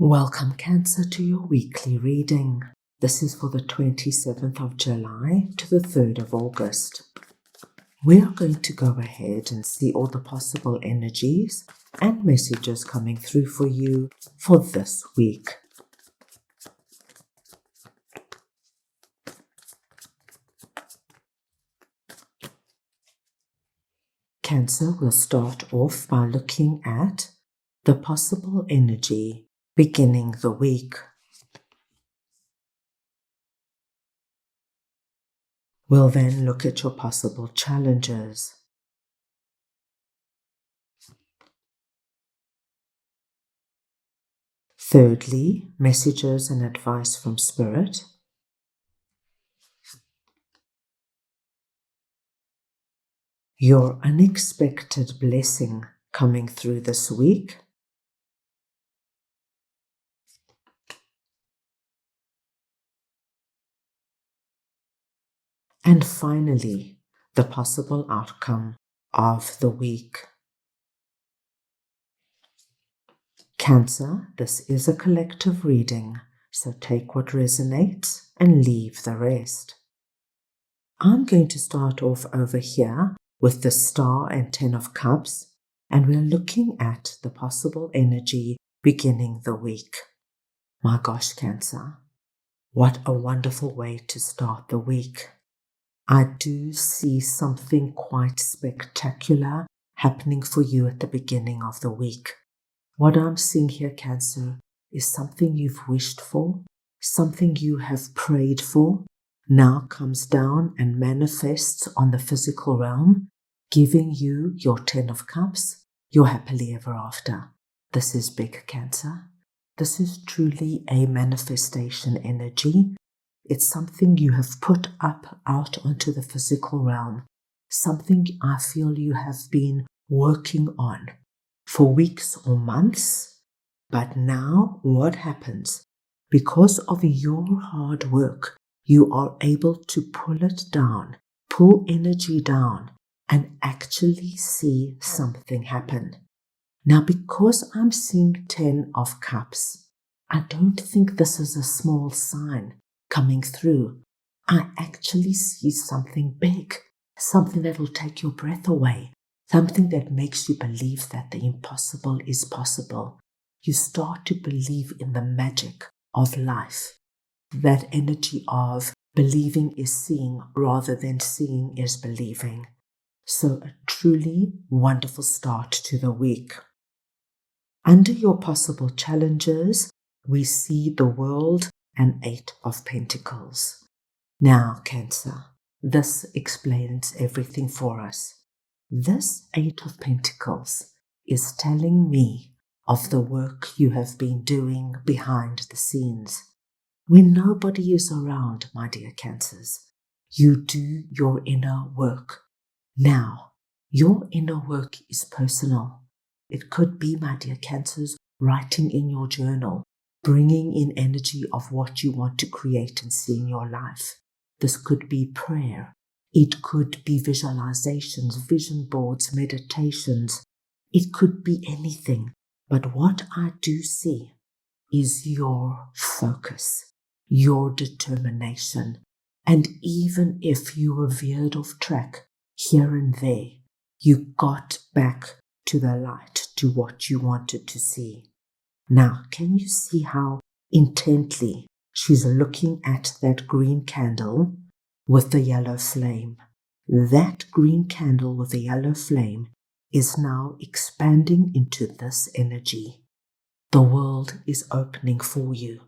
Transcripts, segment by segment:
Welcome, Cancer, to your weekly reading. This is for the 27th of July to the 3rd of August. We are going to go ahead and see all the possible energies and messages coming through for you for this week. Cancer will start off by looking at the possible energy beginning the week. We'll then look at your possible challenges. Thirdly, messages and advice from Spirit. Your unexpected blessing coming through this week. And finally, the possible outcome of the week. Cancer, this is a collective reading, so take what resonates and leave the rest. I'm going to start off over here with the Star and 10 of Cups, and we're looking at the possible energy beginning the week. My gosh, Cancer, what a wonderful way to start the week. I do see something quite spectacular happening for you at the beginning of the week. What I'm seeing here, Cancer, is something you've wished for, something you have prayed for, now comes down and manifests on the physical realm, giving you your 10 of Cups, your happily ever after. This is big, Cancer. This is truly a manifestation energy. It's something you have put up out onto the physical realm, something I feel you have been working on for weeks or months. But now what happens? Because of your hard work, you are able to pull it down, pull energy down, and actually see something happen. Now, because I'm seeing 10 of Cups, I don't think this is a small sign coming through. I actually see something big, something that will take your breath away, something that makes you believe that the impossible is possible. You start to believe in the magic of life. That energy of believing is seeing rather than seeing is believing. So a truly wonderful start to the week. Under your possible challenges, we see the World and 8 of Pentacles. Now, Cancer, this explains everything for us. This 8 of Pentacles is telling me of the work you have been doing behind the scenes. When nobody is around, my dear Cancers, you do your inner work. Now, your inner work is personal. It could be, my dear Cancers, writing in your journal, bringing in energy of what you want to create and see in your life. This could be prayer. It could be visualizations, vision boards, meditations. It could be anything. But what I do see is your focus, your determination. And even if you were veered off track here and there, you got back to the light, to what you wanted to see. Now, can you see how intently she's looking at that green candle with the yellow flame? That green candle with the yellow flame is now expanding into this energy. The world is opening for you.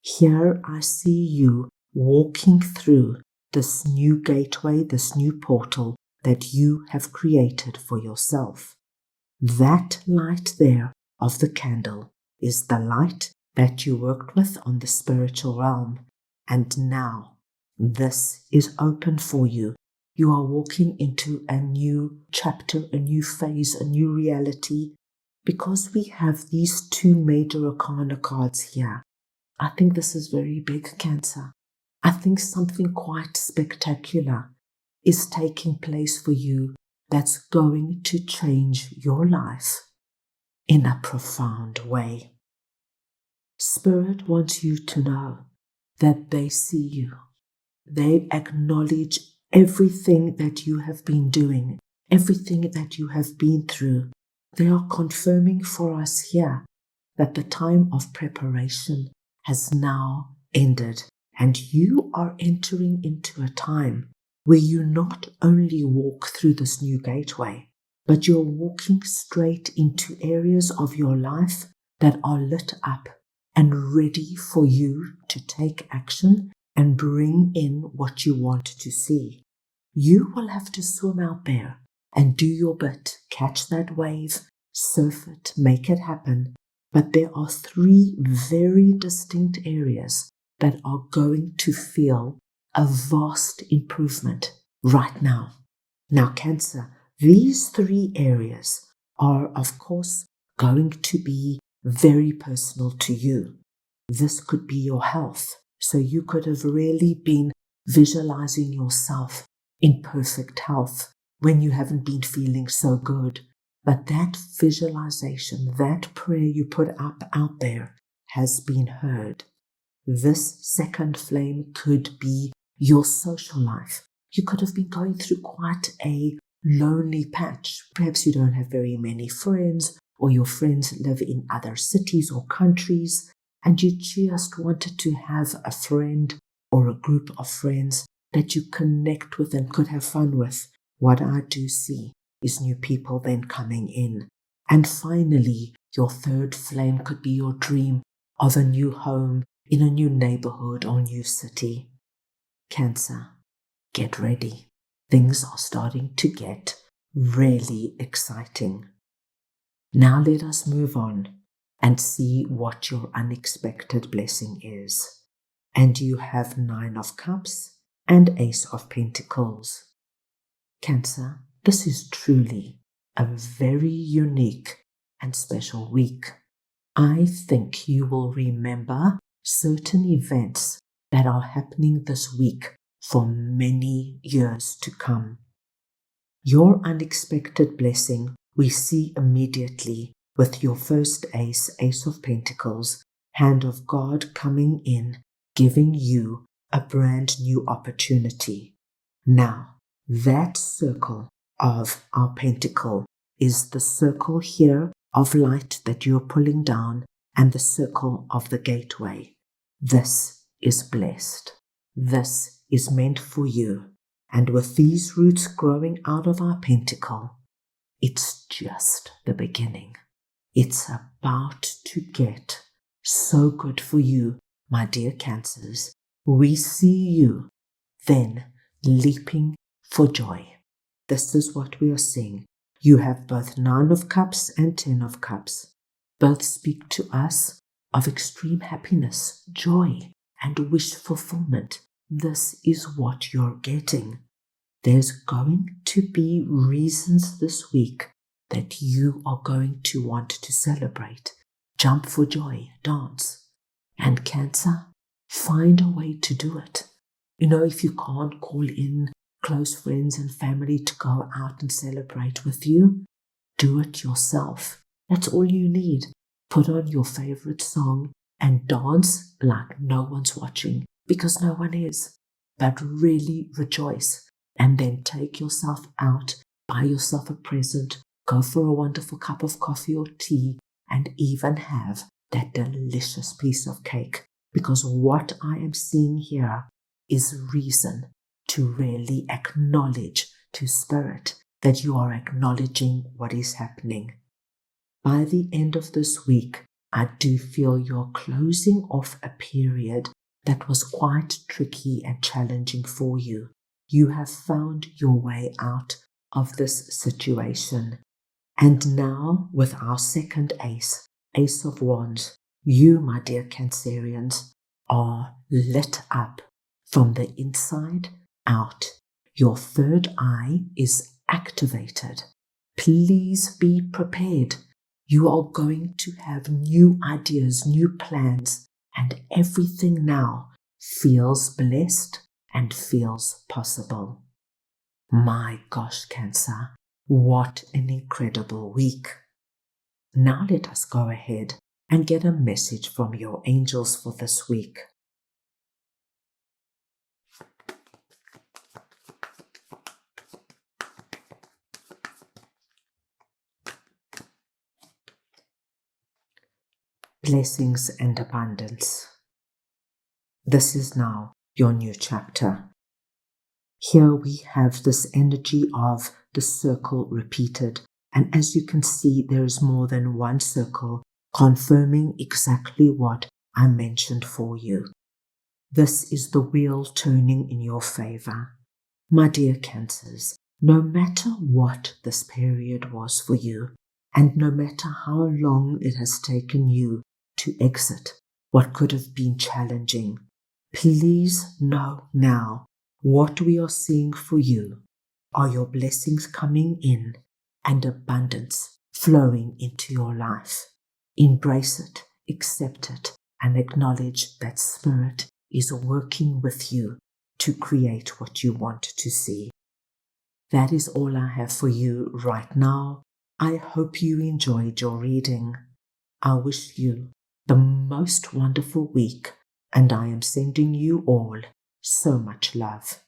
Here I see you walking through this new gateway, this new portal that you have created for yourself. That light there of the candle is the light that you worked with on the spiritual realm. And now this is open for you. You are walking into a new chapter, a new phase, a new reality. Because we have these two major arcana cards here, I think this is very big, Cancer. I think something quite spectacular is taking place for you that's going to change your life in a profound way. Spirit wants you to know that they see you. They acknowledge everything that you have been doing, everything that you have been through. They are confirming for us here that the time of preparation has now ended, and you are entering into a time where you not only walk through this new gateway, but you're walking straight into areas of your life that are lit up and ready for you to take action and bring in what you want to see. You will have to swim out there and do your bit, catch that wave, surf it, make it happen. But there are three very distinct areas that are going to feel a vast improvement right now. Now, Cancer, these three areas are, of course, going to be very personal to you. This could be your health. So you could have really been visualizing yourself in perfect health when you haven't been feeling so good. But that visualization, that prayer you put up out there has been heard. This second flame could be your social life. You could have been going through quite a lonely patch. Perhaps you don't have very many friends, or your friends live in other cities or countries, and you just wanted to have a friend or a group of friends that you connect with and could have fun with. What I do see is new people then coming in. And finally, your third flame could be your dream of a new home in a new neighborhood or new city. Cancer, get ready. Things are starting to get really exciting. Now let us move on and see what your unexpected blessing is. And you have 9 of Cups and Ace of Pentacles. Cancer, this is truly a very unique and special week. I think you will remember certain events that are happening this week for many years to come. Your unexpected blessing we see immediately with your first ace, Ace of Pentacles, hand of God coming in, giving you a brand new opportunity. Now, that circle of our pentacle is the circle here of light that you're pulling down and the circle of the gateway. This is blessed. This is meant for you. And with these roots growing out of our pentacle, it's just the beginning. It's about to get so good for you, my dear Cancers. We see you then leaping for joy. This is what we are seeing. You have both 9 of Cups and 10 of Cups. Both speak to us of extreme happiness, joy, and wish fulfillment. This is what you're getting. There's going to be reasons this week that you are going to want to celebrate. Jump for joy, dance. And Cancer, find a way to do it. If you can't call in close friends and family to go out and celebrate with you, do it yourself. That's all you need. Put on your favorite song and dance like no one's watching, because no one is. But really rejoice. And then take yourself out, buy yourself a present, go for a wonderful cup of coffee or tea, and even have that delicious piece of cake. Because what I am seeing here is reason to really acknowledge to Spirit that you are acknowledging what is happening. By the end of this week, I do feel you're closing off a period that was quite tricky and challenging for you. You have found your way out of this situation. And now, with our second ace, Ace of Wands, you, my dear Cancerians, are lit up from the inside out. Your third eye is activated. Please be prepared. You are going to have new ideas, new plans, and everything now feels blessed and feels possible. My gosh, Cancer, what an incredible week. Now let us go ahead and get a message from your angels for this week. Blessings and abundance. This is now your new chapter. Here we have this energy of the circle repeated, and as you can see, there is more than one circle confirming exactly what I mentioned for you. This is the wheel turning in your favor. My dear Cancers, no matter what this period was for you, and no matter how long it has taken you to exit what could have been challenging, please know now what we are seeing for you are your blessings coming in and abundance flowing into your life. Embrace it, accept it, and acknowledge that Spirit is working with you to create what you want to see. That is all I have for you right now. I hope you enjoyed your reading. I wish you the most wonderful week, and I am sending you all so much love.